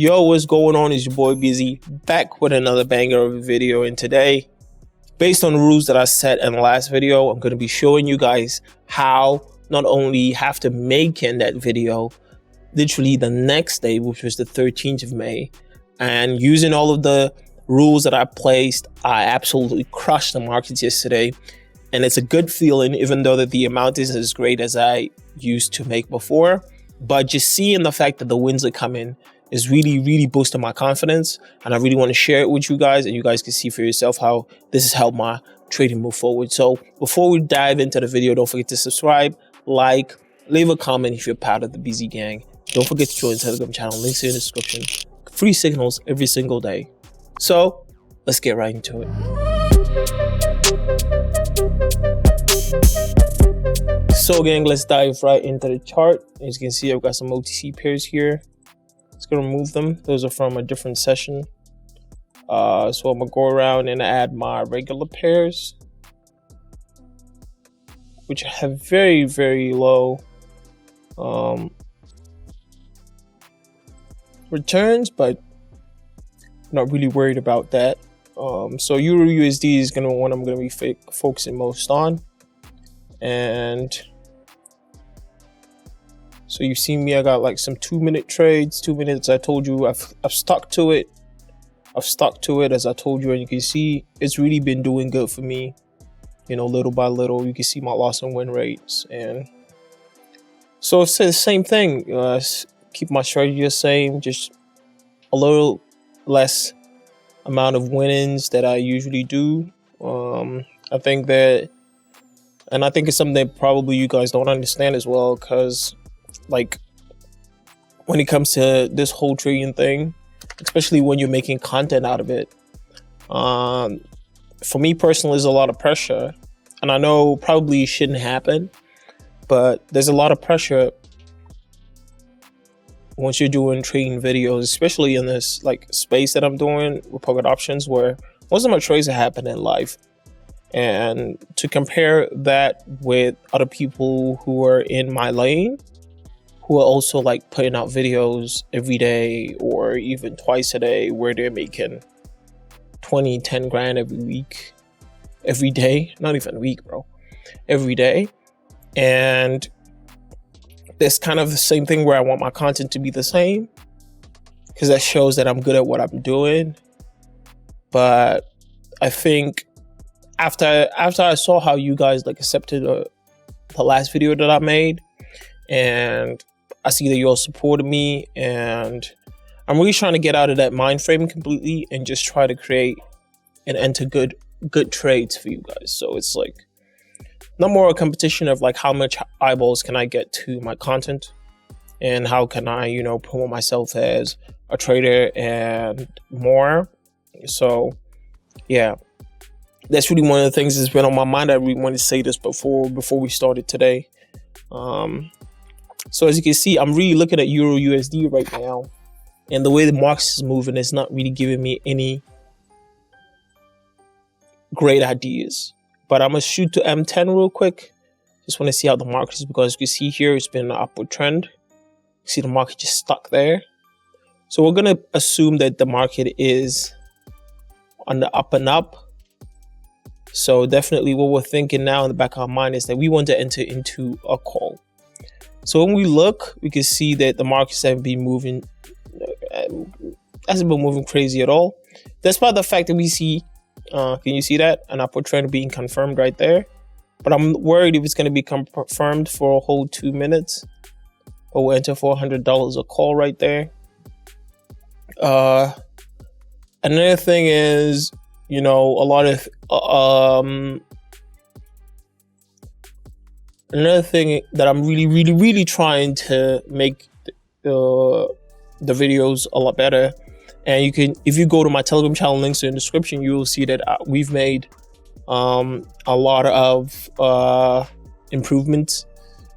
Yo, what's going on? It's your boy Busy, back with another banger of a video. And today, based on the rules that I set in the last video, I'm going to be showing you guys how not only have to make in that video literally the next day, which was the 13th of May, and using all of the rules that I placed, I absolutely crushed the markets yesterday. And it's a good feeling, even though that the amount isn't as great as I used to make before. But just seeing the fact that the wins are coming is really boosting my confidence, and I really want to share it with you guys, and you guys can see for yourself how this has helped my trading move forward. So before we dive into the video, don't forget to subscribe, like, leave a comment if you're part of the BZ gang. Don't forget to join the Telegram channel, links in the description. Free signals every single day. So let's get right into it. So gang, let's dive right into the chart. As you can see, I've got some OTC pairs here. Let's go remove them. Those are from a different session. So I'm gonna go around and add my regular pairs, which have very low returns, but not really worried about that. So Euro USD is gonna one I'm gonna be focusing most on. And so you've seen me, I got like some 2-minute trades, 2 minutes. I told you I've stuck to it. I've stuck to it, as I told you, and you can see it's really been doing good for me. You know, little by little, you can see my loss and win rates. And so it's the same thing. Keep my strategy the same, just a little less amount of winnings that I usually do. I think that, and I think it's something that probably you guys don't understand as well, because like when it comes to this whole trading thing, especially when you're making content out of it, for me personally, there's a lot of pressure, and I know probably it shouldn't happen, but there's a lot of pressure once you're doing trading videos, especially in this like space that I'm doing with Pocket Options, where most of my trades are happening live. And to compare that with other people who are in my lane, who are also like putting out videos every day or even twice a day, where they're making 10 grand every week, every day, not even a week, bro, every day. And that's kind of the same thing where I want my content to be the same, because that shows that I'm good at what I'm doing. But I think after I saw how you guys like accepted the last video that I made, and I see that you all supported me, and I'm really trying to get out of that mind frame completely and just try to create and enter good trades for you guys. So it's like not more a competition of like how much eyeballs can I get to my content, and how can I, you know, promote myself as a trader and more. So yeah, that's really one of the things that's been on my mind. I really wanted to say this before we started today. So as you can see, I'm really looking at Euro USD right now, and the way the market is moving is not really giving me any great ideas. But I'm gonna shoot to M10 real quick. Just want to see how the market is, because you can see here it's been an upward trend. You see the market just stuck there. So we're gonna assume that the market is on the up and up. So definitely what we're thinking now in the back of our mind is that we want to enter into a call. So when we look, we can see that the markets hasn't been moving crazy at all. Despite the fact that we see, can you see that? An upward trend being confirmed right there. But I'm worried if it's going to be confirmed for a whole 2 minutes. But we'll enter $400 a call right there. Another thing is, you know, a lot of another thing that I'm really trying to make the videos a lot better. And you can, if you go to my Telegram channel, links in the description, you will see that we've made a lot of improvements,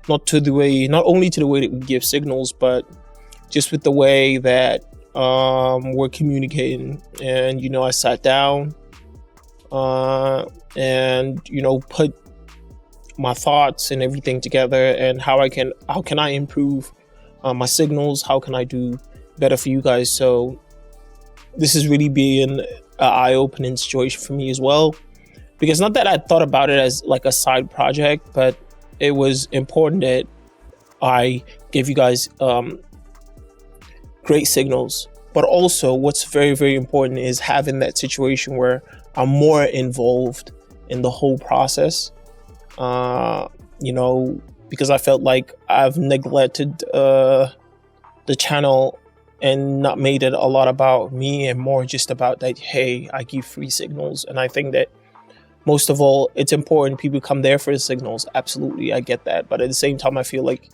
not only to the way that we give signals, but just with the way that we're communicating. And, you know, I sat down and, you know, put my thoughts and everything together, and how can I improve my signals, how can I do better for you guys. So this is really being an eye-opening situation for me as well, because not that I thought about it as like a side project, but it was important that I give you guys great signals. But also what's very, very important is having that situation where I'm more involved in the whole process, because I felt like I've neglected the channel and not made it a lot about me and more just about that, hey, I give free signals. And I think that most of all, it's important people come there for the signals. Absolutely, I get that. But at the same time, I feel like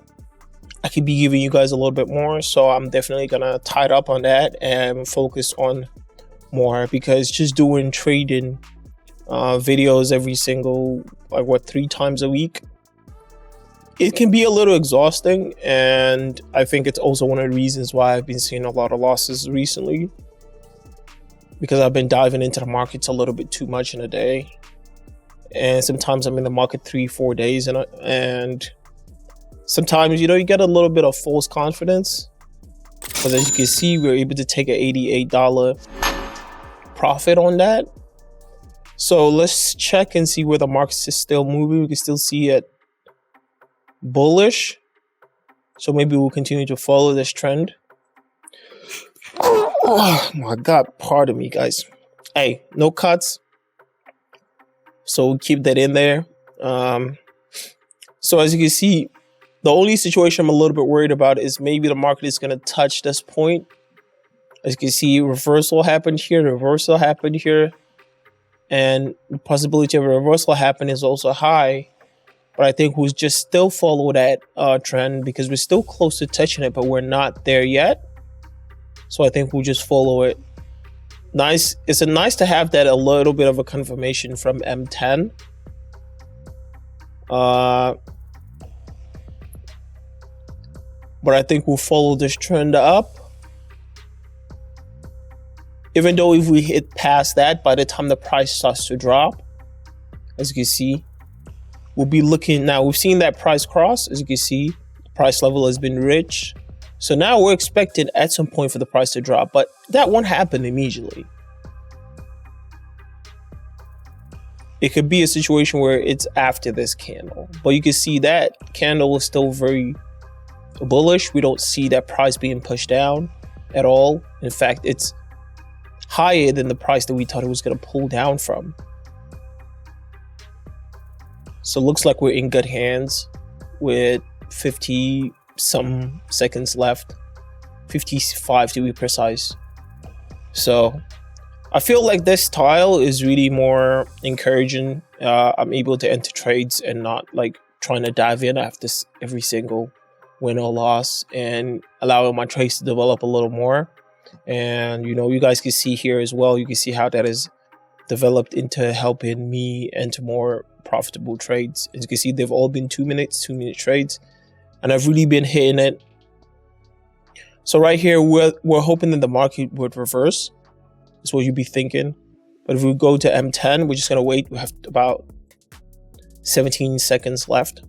I could be giving you guys a little bit more. So I'm definitely gonna tie it up on that and focus on more, because just doing trading videos every single, 3 times a week, it can be a little exhausting. And I think it's also one of the reasons why I've been seeing a lot of losses recently, because I've been diving into the markets a little bit too much in a day. And sometimes I'm in the market 3-4 days, and sometimes, you get a little bit of false confidence, because as you can see, we're able to take an $88 profit on that. So let's check and see where the market is still moving. We can still see it bullish. So maybe we'll continue to follow this trend. Oh my God, pardon me, guys. Hey, no cuts. So we'll keep that in there. So as you can see, the only situation I'm a little bit worried about is maybe the market is going to touch this point. As you can see, reversal happened here, and the possibility of a reversal happening is also high. But I think we'll just still follow that trend, because we're still close to touching it, but we're not there yet. So I think we'll just follow it. Nice. It's nice to have that a little bit of a confirmation from M10. But I think we'll follow this trend up. Even though if we hit past that, by the time the price starts to drop, as you can see, we'll be looking now. We've seen that price cross. As you can see, the price level has been rich. So now we're expecting at some point for the price to drop, but that won't happen immediately. It could be a situation where it's after this candle, but you can see that candle is still very bullish. We don't see that price being pushed down at all. In fact, it's higher than the price that we thought it was going to pull down from. So it looks like we're in good hands with 50 some seconds left, 55 to be precise. So I feel like this style is really more encouraging. I'm able to enter trades and not like trying to dive in after every single win or loss, and allowing my trades to develop a little more. And you guys can see here as well, you can see how that has developed into helping me enter more profitable trades. As you can see, they've all been 2-minute trades, and I've really been hitting it. So right here, we're hoping that the market would reverse. That's what you'd be thinking. But if we go to M10, we're just gonna wait. We have about 17 seconds left.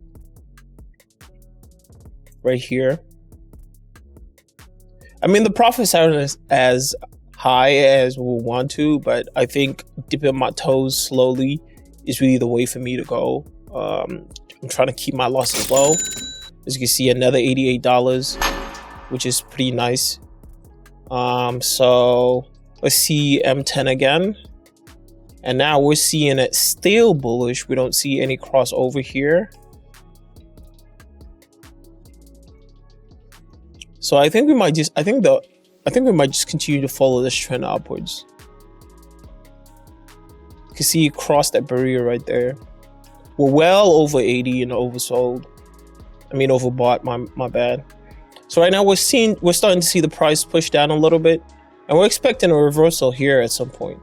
Right here. I mean, the profits aren't as high as we want to, but I think dipping my toes slowly is really the way for me to go. I'm trying to keep my losses low. As you can see, another $88, which is pretty nice. So let's see M10 again. And now we're seeing it still bullish. We don't see any crossover here. So I think we might just continue to follow this trend upwards. You can see it crossed that barrier right there. We're well over 80 and oversold. I mean overbought, my bad. So right now we're starting to see the price push down a little bit, and we're expecting a reversal here at some point.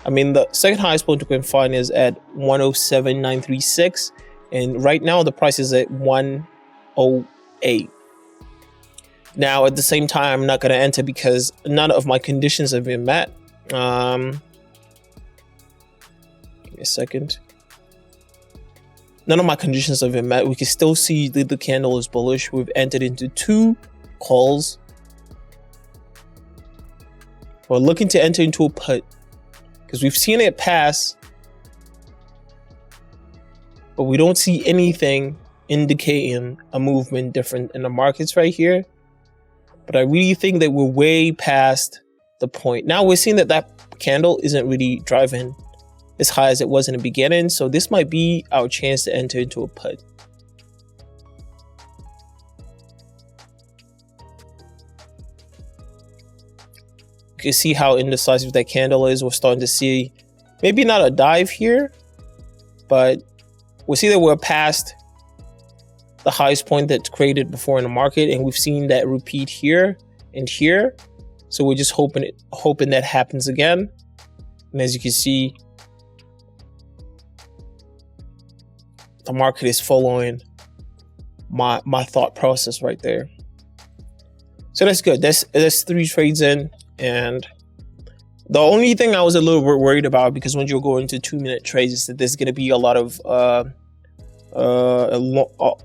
I mean, the second highest point we can find is at 107.936, and right now the price is at 108. Now, at the same time, I'm not going to enter because none of my conditions have been met. Give me a second. None of my conditions have been met. We can still see that the candle is bullish. We've entered into 2 calls. We're looking to enter into a put because we've seen it pass, but we don't see anything indicating a movement different in the markets right here. But I really think that we're way past the point. Now we're seeing that candle isn't really driving as high as it was in the beginning. So this might be our chance to enter into a put. You can see how indecisive that candle is. We're starting to see maybe not a dive here, but we'll see that we're past the highest point that's created before in the market, and we've seen that repeat here and here. So we're just hoping that happens again. And as you can see, the market is following my thought process right there. So that's good. That's 3 trades in. And the only thing I was a little bit worried about, because when you go into 2-minute trades, is that there's going to be a lot of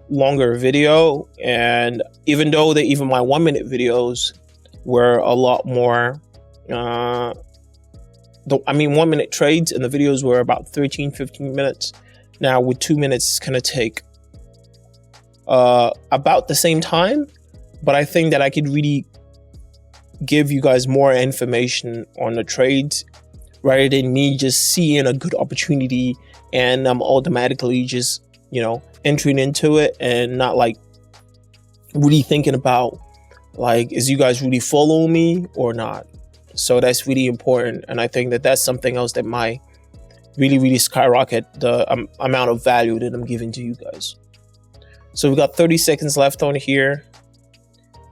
longer video. And even though even my 1-minute videos were a lot more, 1-minute trades, and the videos were about 13-15 minutes. Now with 2 minutes, it's going to take about the same time, but I think that I could really give you guys more information on the trades rather than me just seeing a good opportunity and I'm automatically just, entering into it and not like really thinking about like, is you guys really following me or not? So that's really important. And I think that that's something else that might really, really skyrocket the amount of value that I'm giving to you guys. So we've got 30 seconds left on here.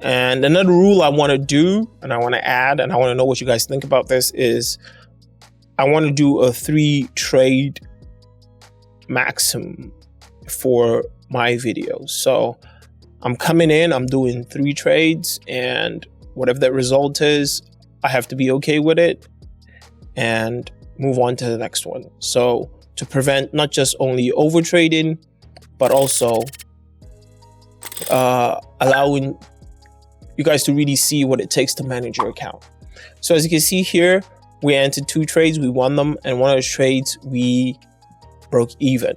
And another rule I want to do, and I want to add, and I want to know what you guys think about this, is I want to do a 3 trade maximum for my videos. So I'm coming in, I'm doing 3 trades, and whatever that result is, I have to be okay with it and move on to the next one. So to prevent not just only over trading, but also allowing you guys to really see what it takes to manage your account. So as you can see here, we entered 2 trades, we won them, and one of those trades we broke even.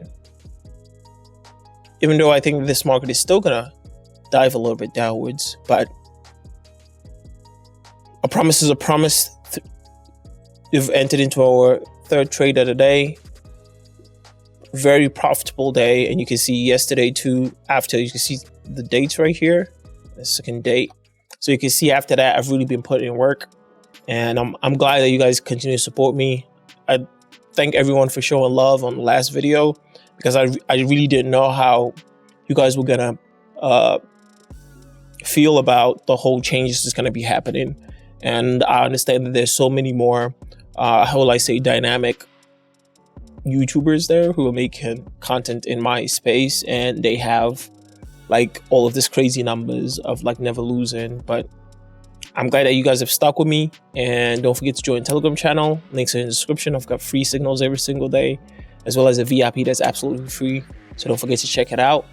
Even though I think this market is still gonna dive a little bit downwards, but a promise is a promise. We've entered into our 3rd trade of the day. Very profitable day, and you can see yesterday too. After, you can see the dates right here, the 2nd date. So you can see after that, I've really been putting in work, and I'm glad that you guys continue to support me. I thank everyone for showing love on the last video, because I really didn't know how you guys were gonna feel about the whole changes that's gonna be happening. And I understand that there's so many more, how will I say, dynamic YouTubers there who are making content in my space, and they have like all of this crazy numbers of like never losing. But I'm glad that you guys have stuck with me, and don't forget to join the Telegram channel. Links are in the description. I've got free signals every single day, as well as a VIP that's absolutely free. So don't forget to check it out.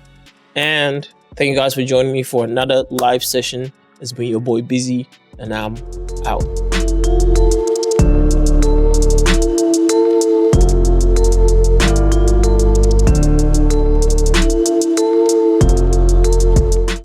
And thank you guys for joining me for another live session. It's been your boy Busy, and I'm out.